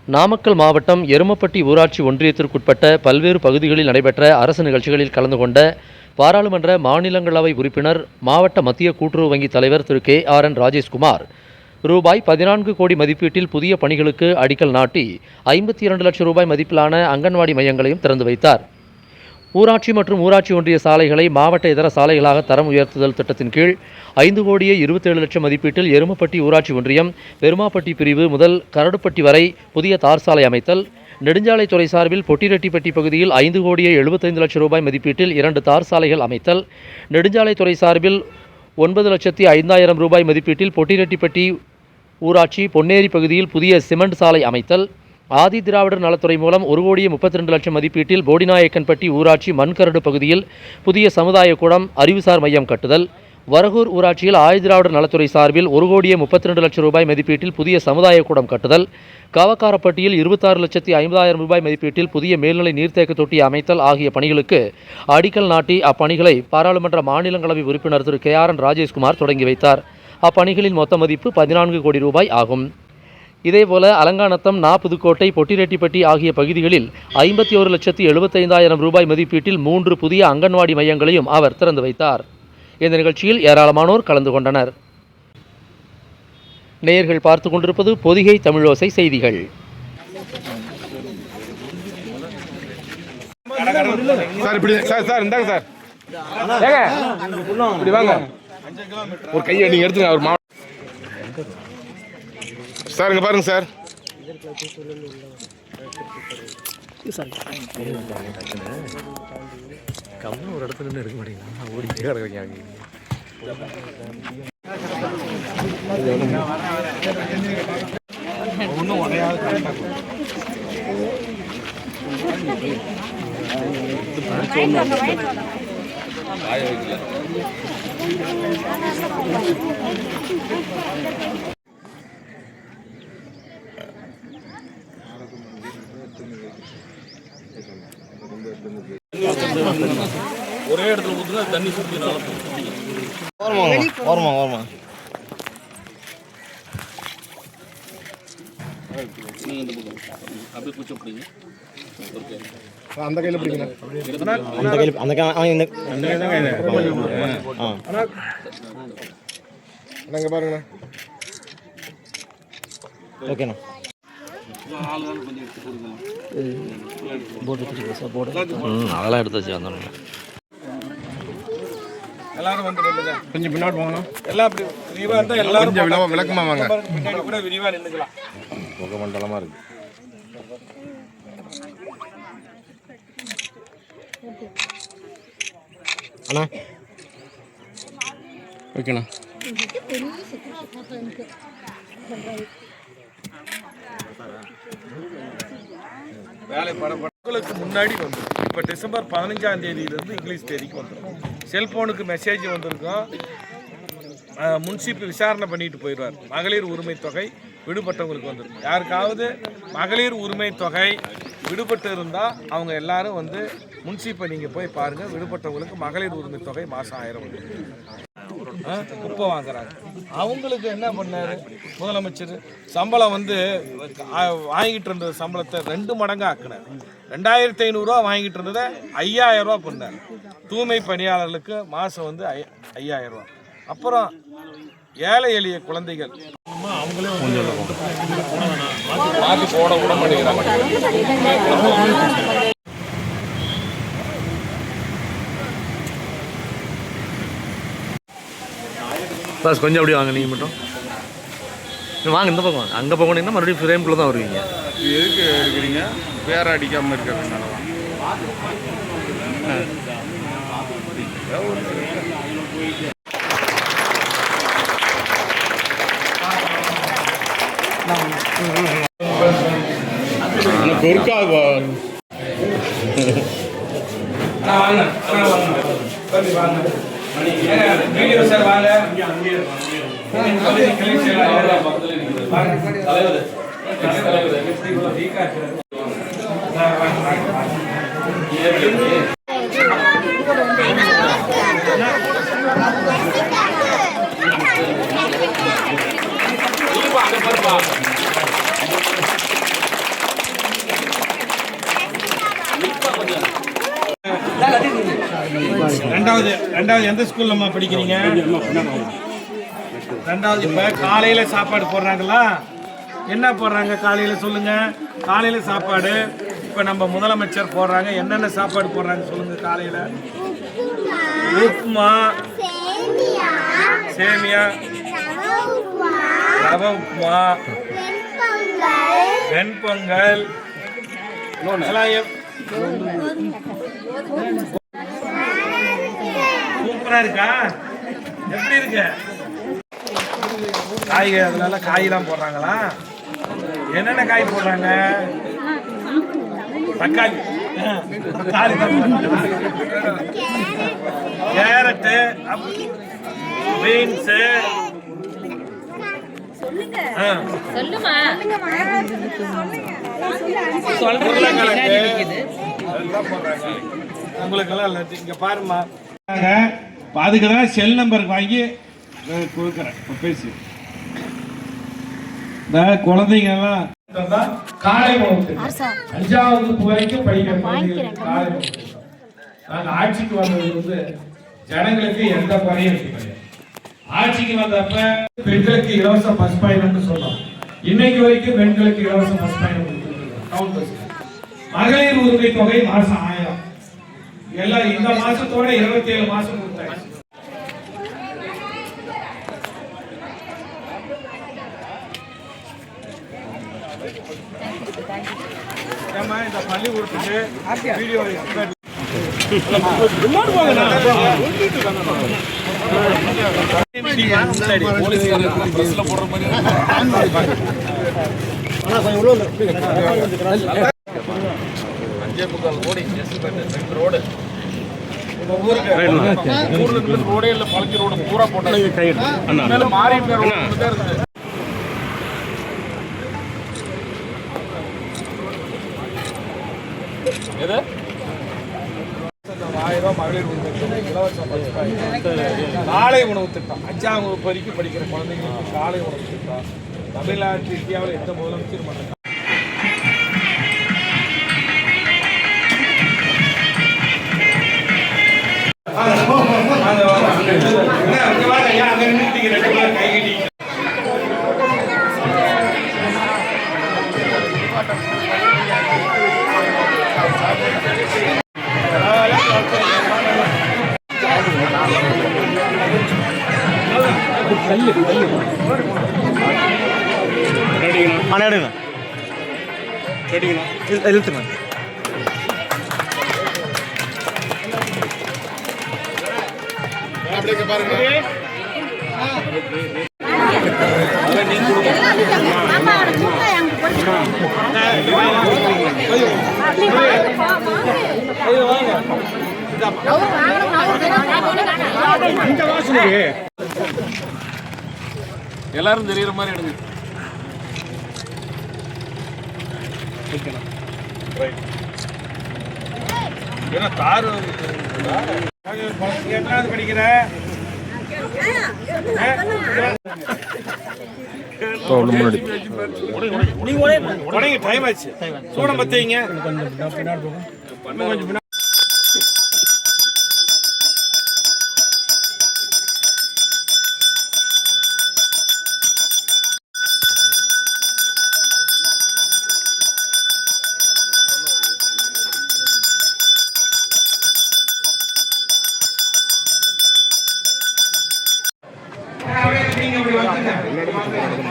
நாமக்கல் மாவட்டம் எருமப்பட்டி ஊராட்சி ஒன்றியத்திற்குட்பட்ட பல்வேறு பகுதிகளில் நடைபெற்ற அரசு நிகழ்ச்சிகளில் கலந்து கொண்ட பாராளுமன்ற மாநிலங்களவை உறுப்பினர் மாவட்ட மத்திய கூட்டுறவு வங்கி தலைவர் திரு KRN ராஜேஷ்குமார் ரூபாய் 14 கோடி மதிப்பீட்டில் புதிய பணிகளுக்கு அடிக்கல் நாட்டி 52 லட்சம் ரூபாய் மதிப்பிலான அங்கன்வாடி மையங்களையும் திறந்து வைத்தார். ஊராட்சி மற்றும் ஊராட்சி ஒன்றிய சாலைகளை மாவட்ட இதர சாலைகளாக தரம் உயர்த்துதல் திட்டத்தின் கீழ் 5 கோடியே 27 லட்சம் மதிப்பீட்டில் எருமப்பட்டி ஊராட்சி ஒன்றியம் பெருமாப்பட்டி பிரிவு முதல் கரடுப்பட்டி வரை புதிய தார் சாலை அமைத்தல், நெடுஞ்சாலைத்துறை சார்பில் பொட்டிரெட்டிப்பட்டி பகுதியில் 5 கோடியே 75 லட்சம் ரூபாய் மதிப்பீட்டில் 2 தார் சாலைகள் அமைத்தல், நெடுஞ்சாலைத்துறை சார்பில் 9,05,000 ரூபாய் மதிப்பீட்டில் பொட்டிரெட்டிப்பட்டி ஊராட்சி பொன்னேரி பகுதியில் புதிய சிமெண்ட் சாலை அமைத்தல், ஆதி திராவிடர் நலத்துறை மூலம் 1 கோடியே 32 லட்சம் மதிப்பீட்டில் போடிநாயக்கன்பட்டி ஊராட்சி மண்கரடு பகுதியில் புதிய சமுதாய கூடம் அறிவுசார் மையம் கட்டுதல், வரகூர் ஊராட்சியில் ஆதி திராவிடர் நலத்துறை சார்பில் 1 கோடியே 32 லட்சம் ரூபாய் மதிப்பீட்டில் புதிய சமுதாய கூடம் கட்டுதல், காவக்காரப்பட்டியில் 26,50,000 ரூபாய் மதிப்பீட்டில் புதிய மேல்நிலை நீர்த்தேக்க தொட்டி அமைத்தல் ஆகிய பணிகளுக்கு அடிக்கல் நாட்டி அப்பணிகளை பாராளுமன்ற மாநிலங்களவை உறுப்பினர் திரு KRN ராஜேஷ்குமார் தொடங்கி வைத்தார். அப்பணிகளின் மொத்த மதிப்பு 14 கோடி ரூபாய் ஆகும். இதேபோல அலங்காநத்தம், புதுக்கோட்டை, பொட்டிரெட்டிப்பட்டி ஆகிய பகுதிகளில் 51,75,000 ரூபாய் மதிப்பீட்டில் 3 புதிய அங்கன்வாடி மையங்களையும் அவர் திறந்து வைத்தார். இந்த நிகழ்ச்சியில் ஏராளமானோர் கலந்து கொண்டனர். நேயர்கள் பார்த்து கொண்டிருப்பது பொதிகை தமிழோசை செய்திகள். ஒரு கையை நீங்க எடுத்துங்க. அவர் சார் இங்க பாருங்க சார். ஒரு இடத்துல இருந்து எடுக்க மாட்டீங்களா? ஓடிட்டே கிடக்குறீங்க. ஒன்றும் ஒரே இடத்துல ஊத்துனா தண்ணி சுத்தி ஓரமா அப்படியே குச்சி பிடிங்க. அந்த கையில பிடிங்க. அங்க பாருங்க. ஓகேண்ணா. அதெல்லாம் எடுத்து வச்சு வந்தோம். எல்லாரும் வந்து கொஞ்சம் பின்னாடி போகணும். எல்லாம் அப்படி விரிவா இருந்தா எல்லாரும் கொஞ்சம் விளக்கமா வாங்க. பின்னாடி கூட விரிவா நின்னுக்கலாம். புகை மண்டலமா இருக்கு. அண்ணா ஓகேண்ணா. வேலை படங்களுக்கு முன்னாடி வந்து இப்போ டிசம்பர் 15ஆம் தேதியிலிருந்து இங்கிலீஷ் தேதிக்கு வந்துடும். செல்போனுக்கு மெசேஜ் வந்திருக்கோம். முன்சிப்பு விசாரணை பண்ணிட்டு போயிடுவார். மகளிர் உரிமை தொகை விடுபட்டவங்களுக்கு வந்துடும். யாருக்காவது மகளிர் உரிமை தொகை விடுபட்டு இருந்தால் அவங்க எல்லாரும் வந்து முன்சிப்பை நீங்கள் போய் பாருங்கள். விடுபட்டவங்களுக்கு மகளிர் உரிமை தொகை மாதம் 1000 இப்போ வாங்குறாங்க. அவங்களுக்கு என்ன பண்ணாரு முதலமைச்சர்? சம்பளம் வந்து வாங்கிட்டு இருந்த சம்பளத்தை 2 மடங்கு ஆக்கினார். 2,500 ரூபா வாங்கிட்டு இருந்ததை 5,000 ரூபா பண்ணார். தூய்மை பணியாளர்களுக்கு மாதம் வந்து 5,000 ரூபா. அப்புறம் ஏழை எளிய குழந்தைகள் அவங்களே மாற்றி போட விட மாட்டேங்கிறாங்க. பஸ் கொஞ்சம் அப்படி வாங்க. நீங்கள் மட்டும் வாங்க, இந்த பக்கம் வாங்க. அங்கே போனீங்கன்னா மறுபடியும் ஃப்ரேம்குள்ளே தான் வருவீங்க. எதுக்கு இருக்கிறீங்க? வேற அடிக்காமல் இருக்கிறதுனால வீடியோ சார் வாங்க. ரெண்டாவது எந்த ஸ்கூல்லம்மா படிக்கிறீங்க? ரெண்டாவது. இப்போ காலையில் சாப்பாடு போடுறாங்களா? என்ன போடுறாங்க காலையில் சொல்லுங்க? காலையில் சாப்பாடு இப்போ நம்ம முதலமைச்சர் போடுறாங்க. என்னென்ன சாப்பாடு போடுறாங்க சொல்லுங்க காலையில்? உப்புமா, சேமியா, ரவை உப்புமா, வெண்பொங்கல், சூப்பரா இருக்கா? எப்படி இருக்கு? காய்கறி அதனால காயெல்லாம் போடுறாங்களா? என்னென்ன காய் போடுறாங்க? தக்காளி, தக்காளி தான் போடுறாங்க. கேரட்டு, பீன்ஸு, உங்களுக்கெல்லாம் இல்லை. இங்க பாருமா, அதுக்கு தான் செல் நம்பர் வாங்கி கொடுக்குறேன். இப்போ பேசி இந்த குழந்தைங்கெல்லாம் காலை உணவு 5ஆம் வகுப்பு வரைக்கும் படிக்கிற குழந்தைங்களுக்கு காலை உணவு. நாங்கள் ஆட்சிக்கு வந்தது ஜனங்களுக்கு எந்த குறையும் கிடையாது. ஆட்சிக்கு வந்தப்ப பெண்களுக்கு இலவச பஸ் பயணம்னு சொன்னோம். இன்னைக்கு வரைக்கும் பெண்களுக்கு இலவச பஸ் பயணம் டவுன் பஸ். மகளிர் உரிமை தொகை மாசம் 1000. எல்லாம் இந்த மாசத்தோட 27 மாசம் கொடுத்தாச்சு. இந்த பள்ளிக்கூடத்துக்கு வீடியோ ரோடே இல்ல, பழக்கி ரோடு பூரா போட்டாங்க. மாறி பேர் எது 1000 மகளிர் உரிமை தொகை, இலவச காலை உணவு திட்டம். 5ஆம் வகுப்பு வரைக்கும் படிக்கிற குழந்தைங்களுக்கு காலை உணவு திட்டம் தமிழ்நாட்டு இந்தியாவில் எந்த முதலமைச்சரும் பண்ண. எல்லாரும் தெரியுற மாதிரி எடுங்க. தாரு எட்டாவது படிக்கிற டைம் ஆச்சு. சூடம் பத்தீங்க கொஞ்சம் நீங்க